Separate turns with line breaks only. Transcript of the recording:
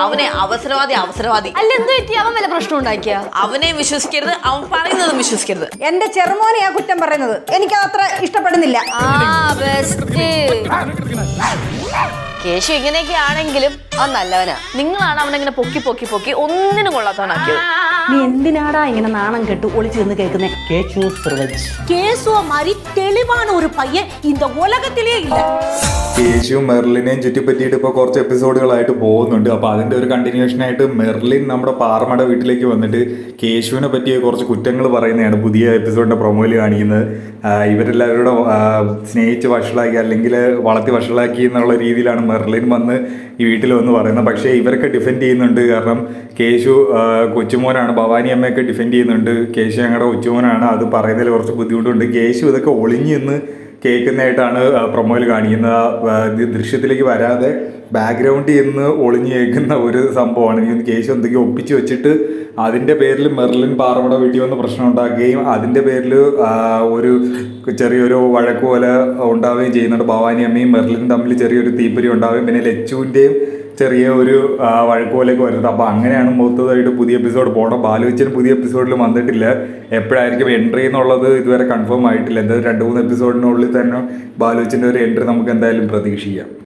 അവനെ അവസരവാദി
അല്ല എന്ത് പറ്റി? അവൻ വല്ല പ്രശ്നം ഉണ്ടാക്കിയ?
അവനെ വിശ്വസിക്കരുത്, അവൻ പറയുന്നതും വിശ്വസിക്കരുത്.
എന്റെ ചെറുമോനെയാ കുറ്റം പറയുന്നത്. എനിക്ക് അത്ര ഇഷ്ടപ്പെടുന്നില്ല.
കേശു ഇങ്ങനെയൊക്കെ ആണെങ്കിലും അവൻ നല്ലവനാ. നിങ്ങളാണ് അവനെങ്ങനെ പൊക്കി പൊക്കി പൊക്കി ഒന്നിനും കൊള്ളാത്തവനാക്കിയത്.
നീ എന്തിനാടാ ഇങ്ങനെ നാണം കെട്ട് ഒളിച്ചു നിന്ന് കേൾക്കുന്നേ?
കേശുവ മാറി തെളിവാണ് ഒരു പയ്യൻ இந்த உலகத்திலே ഇല്ല.
കേശുവും മെർലിനെയും ചുറ്റിപ്പറ്റിയിട്ട് ഇപ്പോൾ കുറച്ച് എപ്പിസോഡുകളായിട്ട് പോകുന്നുണ്ട്. അപ്പോൾ അതിൻ്റെ ഒരു കണ്ടിന്യൂഷൻ ആയിട്ട് മെർലിൻ നമ്മുടെ പാറമട വീട്ടിലേക്ക് വന്നിട്ട് കേശുവിനെ പറ്റിയ കുറച്ച് കുറ്റങ്ങൾ പറയുന്നതാണ് പുതിയ എപ്പിസോഡിൻ്റെ പ്രൊമോയിൽ കാണിക്കുന്നത്. ഇവരെല്ലാവരും കൂടെ സ്നേഹിച്ച് വഷളാക്കി അല്ലെങ്കിൽ വളർത്തി വഷളാക്കി എന്നുള്ള രീതിയിലാണ് മെർലിൻ വന്ന് ഈ വീട്ടിൽ വന്ന് പറയുന്നത്. പക്ഷേ ഇവരൊക്കെ ഡിഫെൻഡ് ചെയ്യുന്നുണ്ട്. കാരണം കേശു കൊച്ചുമോനാണ്, ഭവാനി അമ്മയൊക്കെ ഡിഫെൻഡ് ചെയ്യുന്നുണ്ട്. കേശു ഞങ്ങളുടെ കൊച്ചുമോനാണ്, അത് പറയുന്നതിൽ കുറച്ച് ബുദ്ധിമുട്ടുണ്ട്. കേശു ഇതൊക്കെ ഒളിഞ്ഞ് നിന്ന് കേൾക്കുന്നതായിട്ടാണ് പ്രൊമോയിൽ കാണിക്കുന്നത്. ദൃശ്യത്തിലേക്ക് വരാതെ ബാക്ക്ഗ്രൗണ്ടിൽ നിന്ന് ഒളിഞ്ഞ് കേൾക്കുന്ന ഒരു സംഭവമാണ്. കേശു എന്തൊക്കെയോ ഒപ്പിച്ച് വെച്ചിട്ട് അതിൻ്റെ പേരിൽ മെർലിൻ പാറമട വീട്ടിൽ വന്ന് പ്രശ്നം ഉണ്ടാക്കുകയും അതിൻ്റെ പേരിൽ ഒരു ചെറിയൊരു വഴക്ക് പോലെ ഉണ്ടാവുകയും ചെയ്യുന്നുണ്ട്. ഭവാനി അമ്മയും മെർലിനും തമ്മിൽ ചെറിയൊരു തീപ്പൊരി ഉണ്ടാവുകയും പിന്നെ ലച്ചുവിൻ്റെയും ചെറിയ ഒരു വഴക്ക് പോലെയൊക്കെ വരുന്നത്. അപ്പോൾ അങ്ങനെയാണ് മൊത്തമായിട്ട് പുതിയ എപ്പിസോഡ് പോകണം. ബാലുവച്ചൻ പുതിയ എപ്പിസോഡിൽ വന്നിട്ടില്ല. എപ്പോഴായിരിക്കും എൻട്രി എന്നുള്ളത് ഇതുവരെ കൺഫേം ആയിട്ടില്ല. എന്തായാലും 2-3 എപ്പിസോഡിനുള്ളിൽ തന്നെ ബാലുവച്ചൻ്റെ ഒരു എൻട്രി നമുക്ക് എന്തായാലും പ്രതീക്ഷിക്കാം.